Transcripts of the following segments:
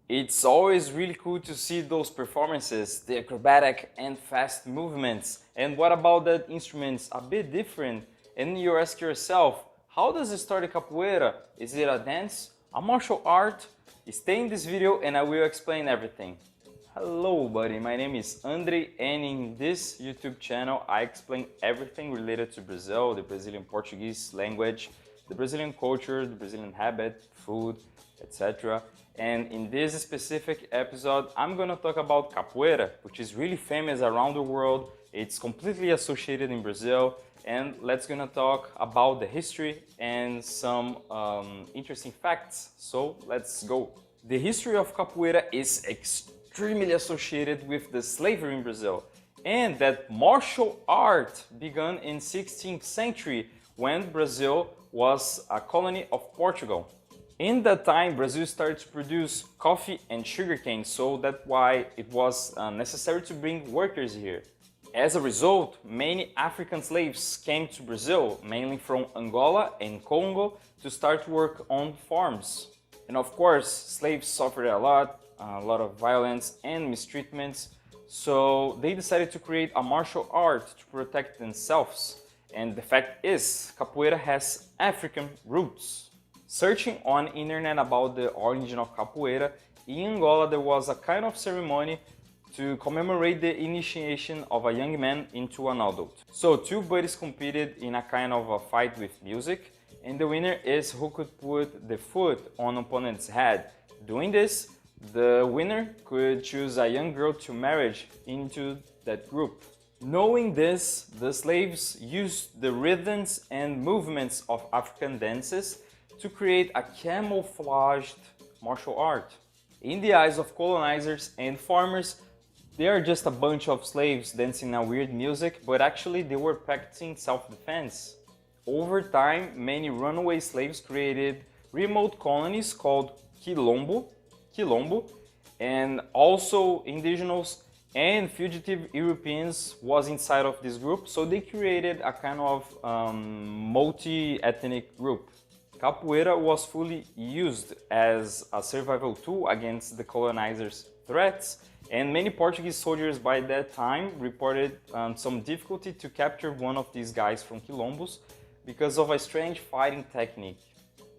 It's always really cool to see those performances, the acrobatic and fast movements. And what about that instrument's a bit different? And you ask yourself, how does it start a capoeira? Is it a dance? A martial art? Stay in this video and I will explain everything. Hello buddy, my name is Andrey and in this YouTube channel I explain everything related to Brazil, the Brazilian Portuguese language, the Brazilian culture, the Brazilian habit, food, etc. And in this specific episode I'm gonna talk about capoeira, which is really famous around the world. It's completely associated in Brazil, and let's gonna talk about the history and some interesting facts. So let's go. The history of capoeira is extremely associated with the slavery in Brazil, and that martial art began in 16th century when Brazil was a colony of Portugal. In that time, Brazil started to produce coffee and sugarcane, so that's why it was necessary to bring workers here. As a result, many African slaves came to Brazil, mainly from Angola and Congo, to start work on farms. And of course, slaves suffered a lot of violence and mistreatments, so they decided to create a martial art to protect themselves. And the fact is, capoeira has African roots. Searching on internet about the origin of capoeira, in Angola there was a kind of ceremony to commemorate the initiation of a young man into an adult. So two buddies competed in a kind of a fight with music, and the winner is who could put the foot on opponent's head. Doing this, the winner could choose a young girl to marriage into that group. Knowing this, the slaves used the rhythms and movements of African dances to create a camouflaged martial art. In the eyes of colonizers and farmers, they are just a bunch of slaves dancing a weird music, but actually they were practicing self-defense. Over time, many runaway slaves created remote colonies called quilombo, and also indigenous and fugitive Europeans was inside of this group, so they created a kind of multi-ethnic group. Capoeira was fully used as a survival tool against the colonizers' threats, and many Portuguese soldiers by that time reported some difficulty to capture one of these guys from quilombos because of a strange fighting technique.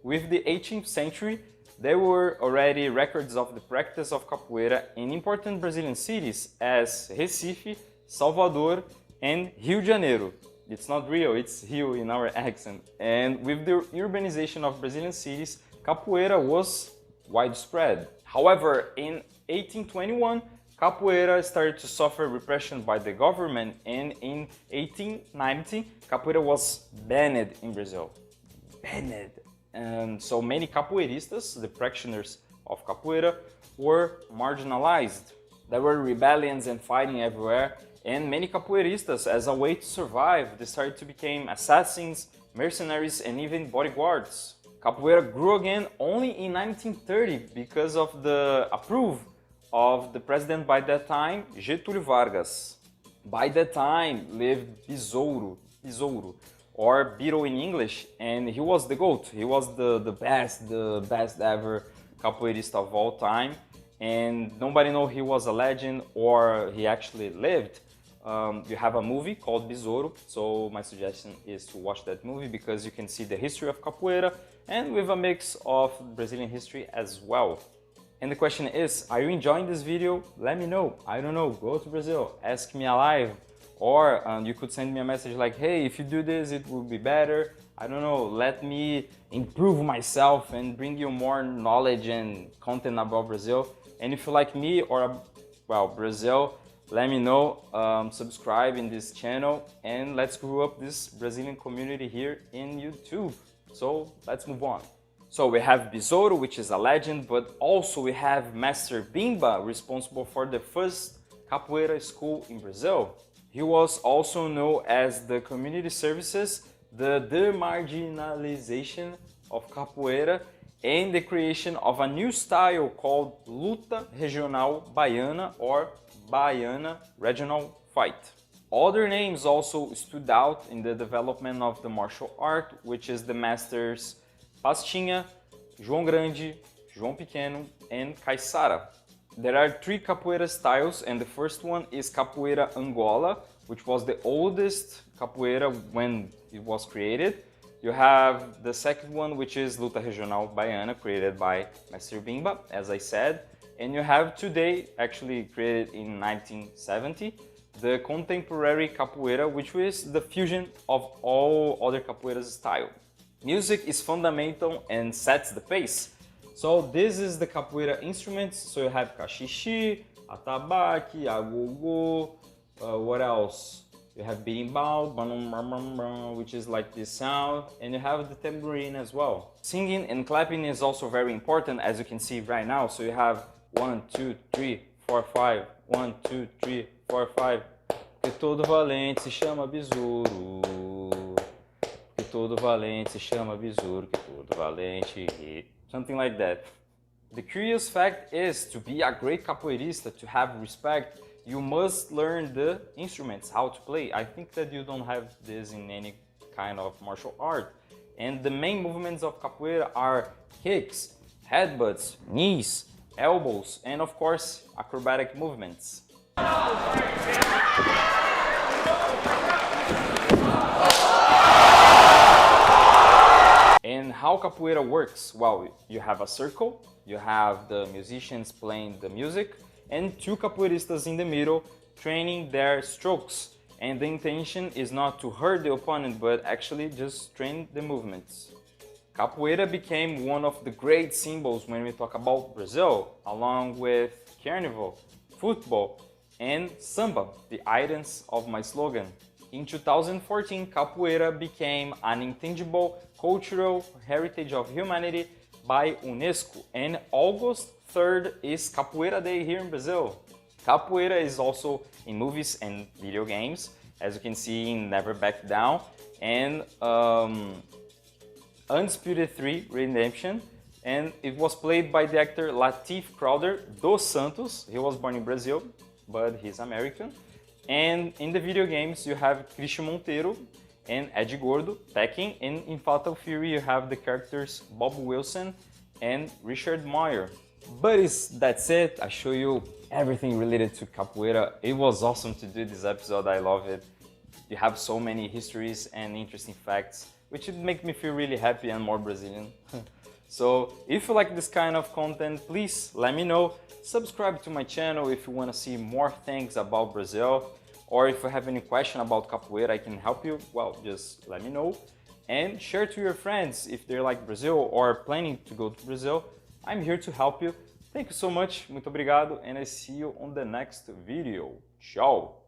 With the 18th century, there were already records of the practice of capoeira in important Brazilian cities as Recife, Salvador, and Rio de Janeiro. It's not Rio, it's Rio in our accent. And with the urbanization of Brazilian cities, capoeira was widespread. However, in 1821, capoeira started to suffer repression by the government, and in 1890, capoeira was banned in Brazil. Banned! And so many capoeiristas, the practitioners of capoeira, were marginalized. There were rebellions and fighting everywhere, and many capoeiristas, as a way to survive, they started to become assassins, mercenaries, and even bodyguards. Capoeira grew again only in 1930 because of the approval of the president by that time, Getúlio Vargas. By that time lived Besouro, or Beetle in English, and he was the GOAT. He was the best ever capoeirista of all time, and nobody know he was a legend or he actually lived. You have a movie called Besouro, so my suggestion is to watch that movie because you can see the history of capoeira and with a mix of Brazilian history as well. And the question is, are you enjoying this video? Let me know. I don't know, go to Brazil, ask me alive, or you could send me a message like, hey, if you do this, it will be better. I don't know, let me improve myself and bring you more knowledge and content about Brazil. And if you like me or, well, Brazil, let me know, subscribe in this channel, and let's grow up this Brazilian community here in YouTube. So let's move on. So we have Besouro, which is a legend, but also we have Master Bimba, responsible for the first capoeira school in Brazil. He was also known as the community services, the demarginalization of capoeira, and the creation of a new style called Luta Regional Baiana or Baiana Regional Fight. Other names also stood out in the development of the martial art, which is the masters Pastinha, João Grande, João Pequeno, and caiçara. There are 3 capoeira styles, and the first one is Capoeira Angola, which was the oldest capoeira when it was created. You have the second one, which is Luta Regional Baiana, created by Mestre Bimba, as I said. And you have today, actually created in 1970, the contemporary capoeira, which is the fusion of all other capoeiras style. Music is fundamental and sets the pace. So this is the capoeira instruments. So you have caxixi, atabaque, agogô, what else? You have berimbau, which is like this sound, and you have the tambourine as well. Singing and clapping is also very important, as you can see right now. So you have 1, 2, 3, 4, 5, 1, 2, 3, 4, 5. Que todo valente se chama besouro. Que todo valente se chama besouro. Que todo valente. Something like that. The curious fact is, to be a great capoeirista, to have respect, you must learn the instruments, how to play. I think that you don't have this in any kind of martial art. And the main movements of capoeira are kicks, headbutts, knees, elbows, and of course, acrobatic movements. And how capoeira works? Well, you have a circle, you have the musicians playing the music, and 2 capoeiristas in the middle training their strokes. And the intention is not to hurt the opponent, but actually just train the movements. Capoeira became one of the great symbols when we talk about Brazil, along with carnival, football, and samba, the items of my slogan. In 2014, capoeira became an intangible cultural heritage of humanity by UNESCO, and August 3rd is Capoeira Day here in Brazil. Capoeira is also in movies and video games, as you can see in Never Back Down, and Undisputed 3 Redemption, and it was played by the actor Latif Crowder dos Santos. He was born in Brazil, but he's American. And in the video games you have Christian Monteiro and Ed Gordo packing, and in Fatal Fury you have the characters Bob Wilson and Richard Meyer. Buddies, that's it. I show you everything related to capoeira. It was awesome to do this episode. I love it. You have so many histories and interesting facts, which would make me feel really happy and more Brazilian. So if you like this kind of content, please let me know. Subscribe to my channel if you want to see more things about Brazil, or if you have any question about capoeira I can help you, well, just let me know. And share to your friends if they like Brazil or planning to go to Brazil. I'm here to help you. Thank you so much, muito obrigado, and I see you on the next video. Ciao!